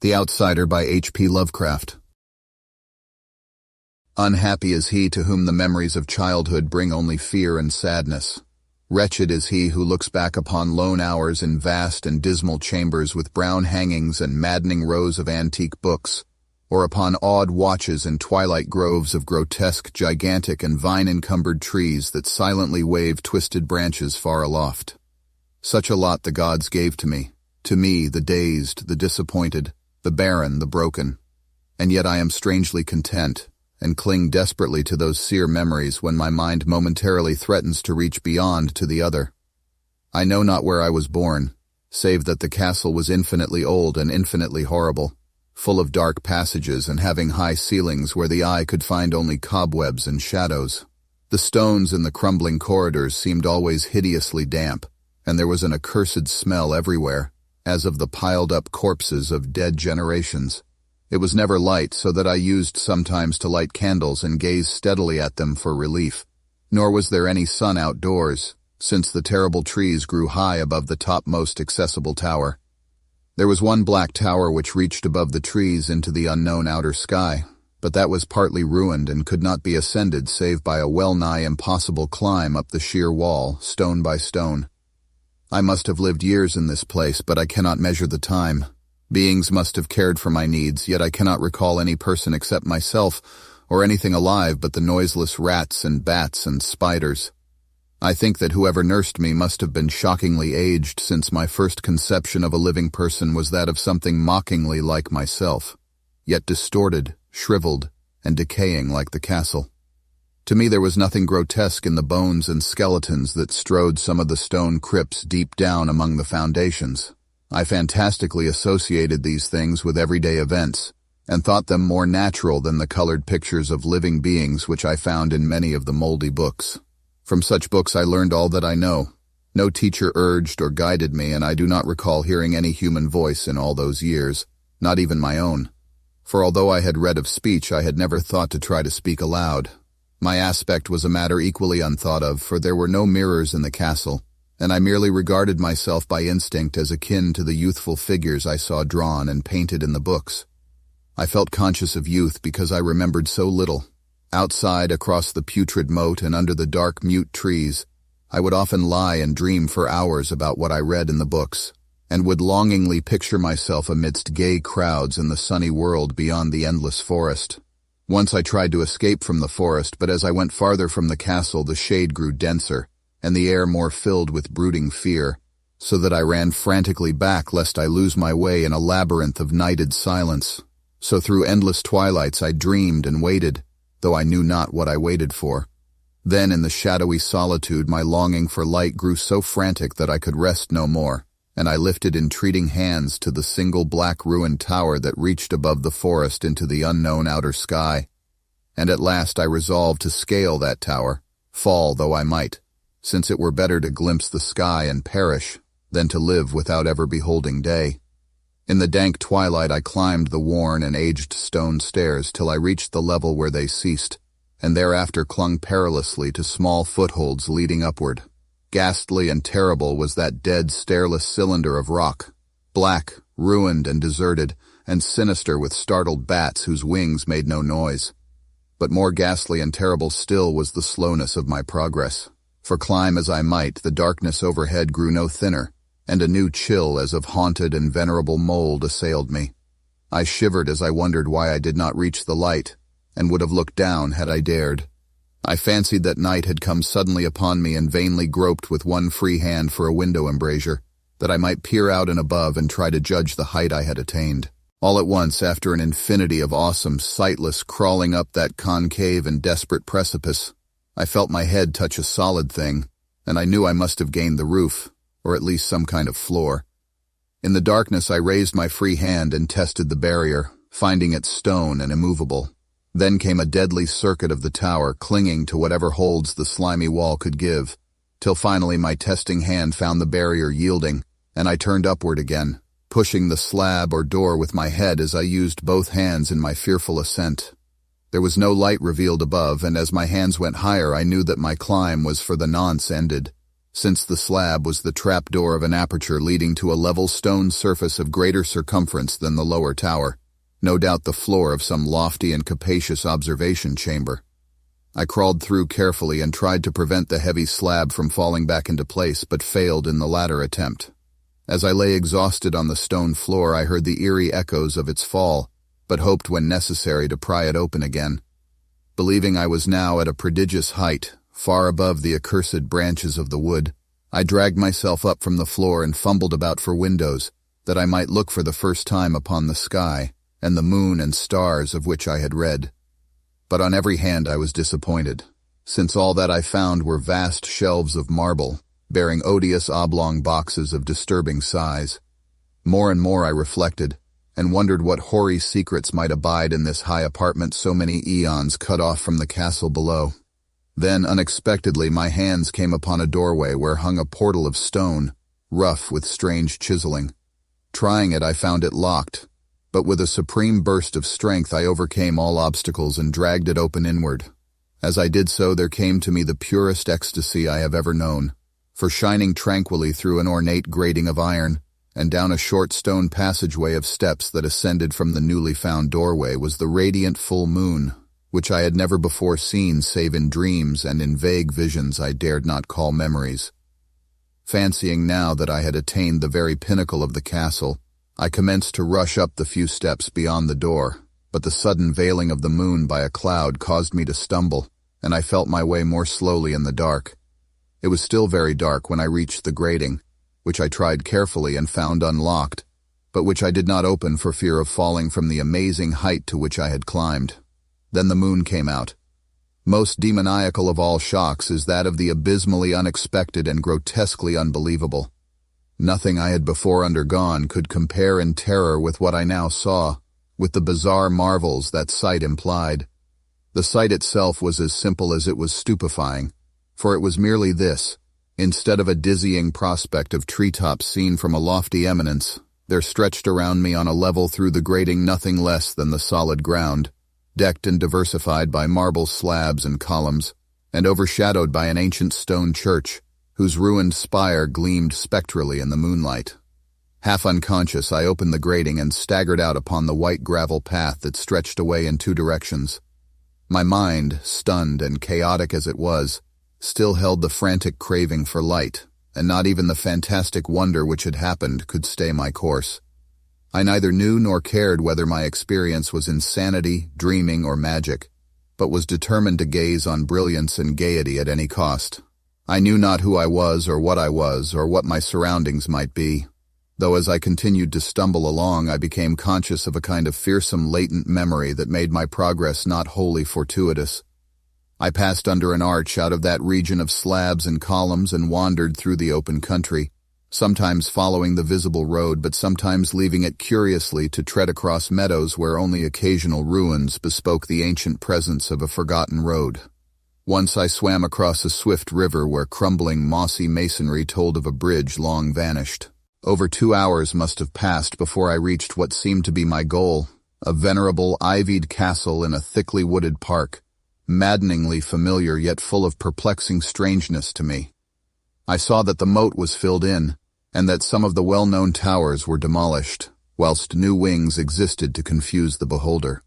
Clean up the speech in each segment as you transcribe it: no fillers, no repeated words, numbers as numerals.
The Outsider by H.P. Lovecraft. Unhappy is he to whom the memories of childhood bring only fear and sadness. Wretched is he who looks back upon lone hours in vast and dismal chambers with brown hangings and maddening rows of antique books, or upon odd watches in twilight groves of grotesque, gigantic, and vine-encumbered trees that silently wave twisted branches far aloft. Such a lot the gods gave to me, the dazed, the disappointed, the barren, the broken. And yet I am strangely content, and cling desperately to those sere memories when my mind momentarily threatens to reach beyond to the other. I know not where I was born, save that the castle was infinitely old and infinitely horrible, full of dark passages and having high ceilings where the eye could find only cobwebs and shadows. The stones in the crumbling corridors seemed always hideously damp, and there was an accursed smell everywhere, as of the piled-up corpses of dead generations. It was never light, so that I used sometimes to light candles and gaze steadily at them for relief. Nor was there any sun outdoors, since the terrible trees grew high above the topmost accessible tower. There was one black tower which reached above the trees into the unknown outer sky, but that was partly ruined and could not be ascended save by a well-nigh impossible climb up the sheer wall, stone by stone. I must have lived years in this place, but I cannot measure the time. Beings must have cared for my needs, yet I cannot recall any person except myself, or anything alive but the noiseless rats and bats and spiders. I think that whoever nursed me must have been shockingly aged, since my first conception of a living person was that of something mockingly like myself, yet distorted, shriveled, and decaying like the castle. To me there was nothing grotesque in the bones and skeletons that strode some of the stone crypts deep down among the foundations. I fantastically associated these things with everyday events, and thought them more natural than the colored pictures of living beings which I found in many of the moldy books. From such books I learned all that I know. No teacher urged or guided me, and I do not recall hearing any human voice in all those years, not even my own. For although I had read of speech, I had never thought to try to speak aloud. My aspect was a matter equally unthought of, for there were no mirrors in the castle, and I merely regarded myself by instinct as akin to the youthful figures I saw drawn and painted in the books. I felt conscious of youth because I remembered so little. Outside, across the putrid moat and under the dark mute trees, I would often lie and dream for hours about what I read in the books, and would longingly picture myself amidst gay crowds in the sunny world beyond the endless forest. Once I tried to escape from the forest, but as I went farther from the castle the shade grew denser, and the air more filled with brooding fear, so that I ran frantically back lest I lose my way in a labyrinth of nighted silence. So through endless twilights I dreamed and waited, though I knew not what I waited for. Then in the shadowy solitude my longing for light grew so frantic that I could rest no more, and I lifted entreating hands to the single black ruined tower that reached above the forest into the unknown outer sky. And at last I resolved to scale that tower, fall though I might, since it were better to glimpse the sky and perish than to live without ever beholding day. In the dank twilight I climbed the worn and aged stone stairs till I reached the level where they ceased, and thereafter clung perilously to small footholds leading upward. Ghastly and terrible was that dead, stairless cylinder of rock, black, ruined and deserted, and sinister with startled bats whose wings made no noise. But more ghastly and terrible still was the slowness of my progress, for climb as I might, the darkness overhead grew no thinner, and a new chill as of haunted and venerable mold assailed me. I shivered as I wondered why I did not reach the light, and would have looked down had I dared. I fancied that night had come suddenly upon me and vainly groped with one free hand for a window embrasure, that I might peer out and above and try to judge the height I had attained. All at once, after an infinity of awesome, sightless crawling up that concave and desperate precipice, I felt my head touch a solid thing, and I knew I must have gained the roof, or at least some kind of floor. In the darkness I raised my free hand and tested the barrier, finding it stone and immovable. Then came a deadly circuit of the tower, clinging to whatever holds the slimy wall could give, till finally my testing hand found the barrier yielding, and I turned upward again, pushing the slab or door with my head as I used both hands in my fearful ascent. There was no light revealed above, and as my hands went higher I knew that my climb was for the nonce ended. since the slab was the trapdoor of an aperture leading to a level stone surface of greater circumference than the lower tower, no doubt the floor of some lofty and capacious observation chamber. I crawled through carefully and tried to prevent the heavy slab from falling back into place, but failed in the latter attempt. As I lay exhausted on the stone floor, I heard the eerie echoes of its fall, but hoped when necessary to pry it open again. Believing I was now at a prodigious height, far above the accursed branches of the wood, I dragged myself up from the floor and fumbled about for windows, that I might look for the first time upon the sky, and the moon and stars of which I had read. But on every hand I was disappointed, since all that I found were vast shelves of marble, bearing odious oblong boxes of disturbing size. More and more I reflected, and wondered what hoary secrets might abide in this high apartment so many eons cut off from the castle below. Then, unexpectedly, my hands came upon a doorway where hung a portal of stone, rough with strange chiseling. Trying it, I found it locked, but with a supreme burst of strength I overcame all obstacles and dragged it open inward. As I did so, there came to me the purest ecstasy I have ever known, for shining tranquilly through an ornate grating of iron, and down a short stone passageway of steps that ascended from the newly found doorway was the radiant full moon, which I had never before seen save in dreams and in vague visions I dared not call memories. Fancying now that I had attained the very pinnacle of the castle, I commenced to rush up the few steps beyond the door, but the sudden veiling of the moon by a cloud caused me to stumble, and I felt my way more slowly in the dark. It was still very dark when I reached the grating, which I tried carefully and found unlocked, but which I did not open for fear of falling from the amazing height to which I had climbed. Then the moon came out. Most demoniacal of all shocks is that of the abysmally unexpected and grotesquely unbelievable. Nothing I had before undergone could compare in terror with what I now saw, with the bizarre marvels that sight implied. The sight itself was as simple as it was stupefying, for it was merely this: instead of a dizzying prospect of treetops seen from a lofty eminence, there stretched around me on a level through the grating nothing less than the solid ground, decked and diversified by marble slabs and columns, and overshadowed by an ancient stone church, whose ruined spire gleamed spectrally in the moonlight. Half unconscious, I opened the grating and staggered out upon the white gravel path that stretched away in two directions. My mind, stunned and chaotic as it was, still held the frantic craving for light, and not even the fantastic wonder which had happened could stay my course. I neither knew nor cared whether my experience was insanity, dreaming, or magic, but was determined to gaze on brilliance and gaiety at any cost. I knew not who I was, or what my surroundings might be, though as I continued to stumble along I became conscious of a kind of fearsome latent memory that made my progress not wholly fortuitous. I passed under an arch out of that region of slabs and columns and wandered through the open country, sometimes following the visible road, but sometimes leaving it curiously to tread across meadows where only occasional ruins bespoke the ancient presence of a forgotten road. Once I swam across a swift river where crumbling mossy masonry told of a bridge long vanished. Over 2 hours must have passed before I reached what seemed to be my goal, a venerable ivied castle in a thickly wooded park, maddeningly familiar yet full of perplexing strangeness to me. I saw that the moat was filled in, and that some of the well-known towers were demolished, whilst new wings existed to confuse the beholder.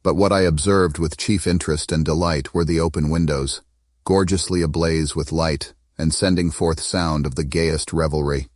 But what I observed with chief interest and delight were the open windows, gorgeously ablaze with light, and sending forth sound of the gayest revelry.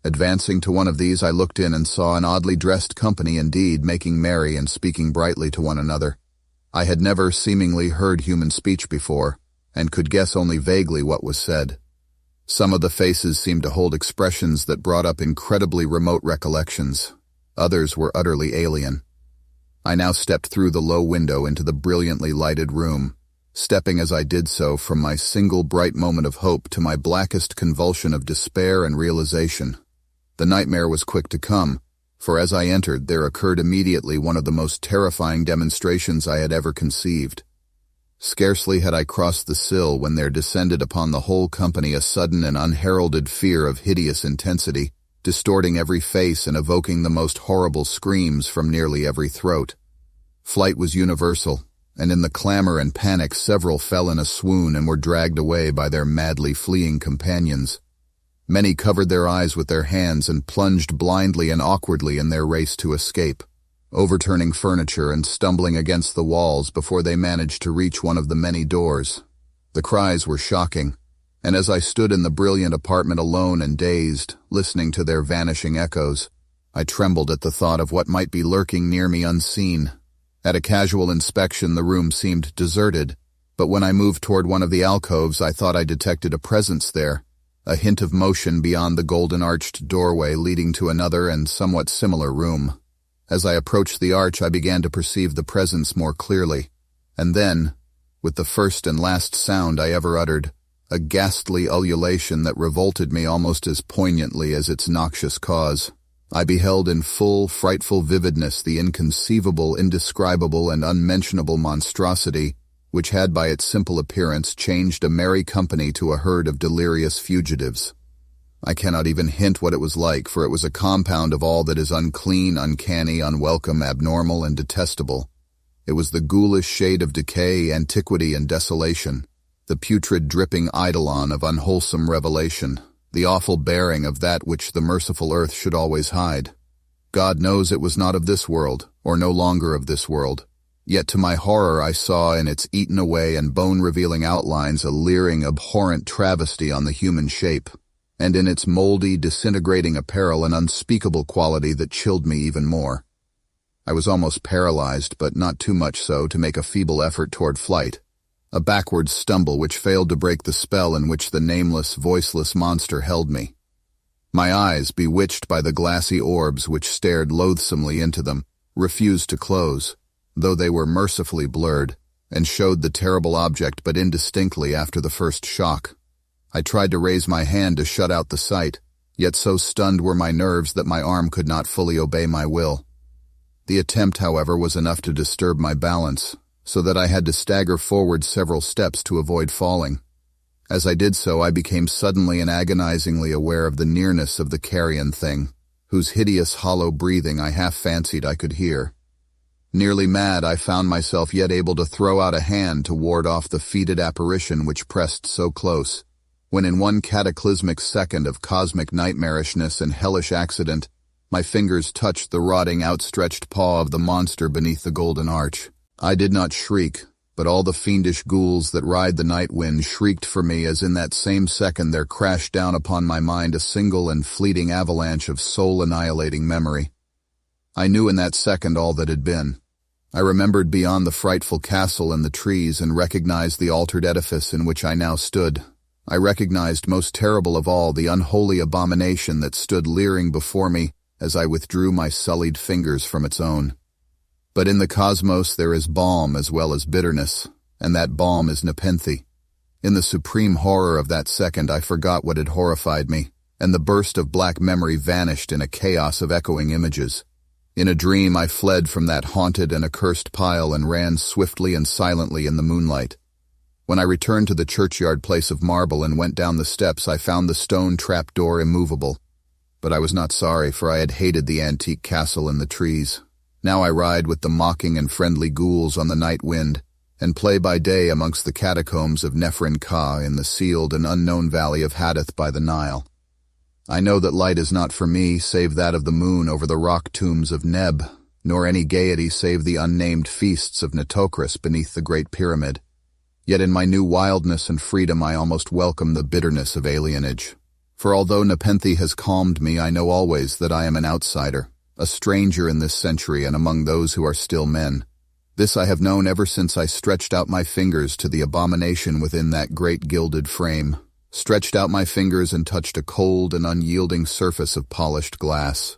Advancing to one of these, I looked in and saw an oddly dressed company indeed, making merry and speaking brightly to one another. I had never seemingly heard human speech before, and could guess only vaguely what was said. Some of the faces seemed to hold expressions that brought up incredibly remote recollections. Others were utterly alien. I now stepped through the low window into the brilliantly lighted room, stepping as I did so from my single bright moment of hope to my blackest convulsion of despair and realization. The nightmare was quick to come, for as I entered there occurred immediately one of the most terrifying demonstrations I had ever conceived. Scarcely had I crossed the sill when there descended upon the whole company a sudden and unheralded fear of hideous intensity, distorting every face and evoking the most horrible screams from nearly every throat. Flight was universal, and in the clamor and panic several fell in a swoon and were dragged away by their madly fleeing companions. Many covered their eyes with their hands and plunged blindly and awkwardly in their race to escape, overturning furniture and stumbling against the walls before they managed to reach one of the many doors. The cries were shocking, and as I stood in the brilliant apartment alone and dazed, listening to their vanishing echoes, I trembled at the thought of what might be lurking near me unseen. At a casual inspection, the room seemed deserted, but when I moved toward one of the alcoves, I thought I detected a presence there, a hint of motion beyond the golden-arched doorway leading to another and somewhat similar room. As I approached the arch, I began to perceive the presence more clearly, and then, with the first and last sound I ever uttered, a ghastly ululation that revolted me almost as poignantly as its noxious cause, I beheld in full, frightful vividness the inconceivable, indescribable, and unmentionable monstrosity which had by its simple appearance changed a merry company to a herd of delirious fugitives. I cannot even hint what it was like, for it was a compound of all that is unclean, uncanny, unwelcome, abnormal, and detestable. It was the ghoulish shade of decay, antiquity, and desolation, the putrid dripping eidolon of unwholesome revelation, the awful bearing of that which the merciful earth should always hide. God knows it was not of this world, or no longer of this world. Yet to my horror I saw in its eaten-away and bone-revealing outlines a leering, abhorrent travesty on the human shape, and in its moldy, disintegrating apparel an unspeakable quality that chilled me even more. I was almost paralyzed, but not too much so to make a feeble effort toward flight, a backward stumble which failed to break the spell in which the nameless, voiceless monster held me. My eyes, bewitched by the glassy orbs which stared loathsomely into them, refused to close, though they were mercifully blurred, and showed the terrible object but indistinctly after the first shock. I tried to raise my hand to shut out the sight, yet so stunned were my nerves that my arm could not fully obey my will. The attempt, however, was enough to disturb my balance, so that I had to stagger forward several steps to avoid falling. As I did so, I became suddenly and agonizingly aware of the nearness of the carrion thing, whose hideous hollow breathing I half fancied I could hear. Nearly mad, I found myself yet able to throw out a hand to ward off the fetid apparition which pressed so close, when in one cataclysmic second of cosmic nightmarishness and hellish accident, my fingers touched the rotting, outstretched paw of the monster beneath the golden arch. I did not shriek, but all the fiendish ghouls that ride the night wind shrieked for me as in that same second there crashed down upon my mind a single and fleeting avalanche of soul-annihilating memory. I knew in that second all that had been. I remembered beyond the frightful castle and the trees and recognized the altered edifice in which I now stood. I recognized, most terrible of all, the unholy abomination that stood leering before me as I withdrew my sullied fingers from its own. But in the cosmos there is balm as well as bitterness, and that balm is nepenthe. In the supreme horror of that second I forgot what had horrified me, and the burst of black memory vanished in a chaos of echoing images. In a dream I fled from that haunted and accursed pile and ran swiftly and silently in the moonlight. When I returned to the churchyard place of marble and went down the steps, I found the stone trap-door immovable. But I was not sorry, for I had hated the antique castle and the trees. Now I ride with the mocking and friendly ghouls on the night wind, and play by day amongst the catacombs of Nephren-Ka in the sealed and unknown valley of Hadith by the Nile. I know that light is not for me, save that of the moon over the rock tombs of Neb, nor any gaiety save the unnamed feasts of Nitocris beneath the Great Pyramid. Yet in my new wildness and freedom I almost welcome the bitterness of alienage. For although Nepenthe has calmed me, I know always that I am an outsider, a stranger in this century and among those who are still men. This I have known ever since I stretched out my fingers to the abomination within that great gilded frame, stretched out my fingers and touched a cold and unyielding surface of polished glass.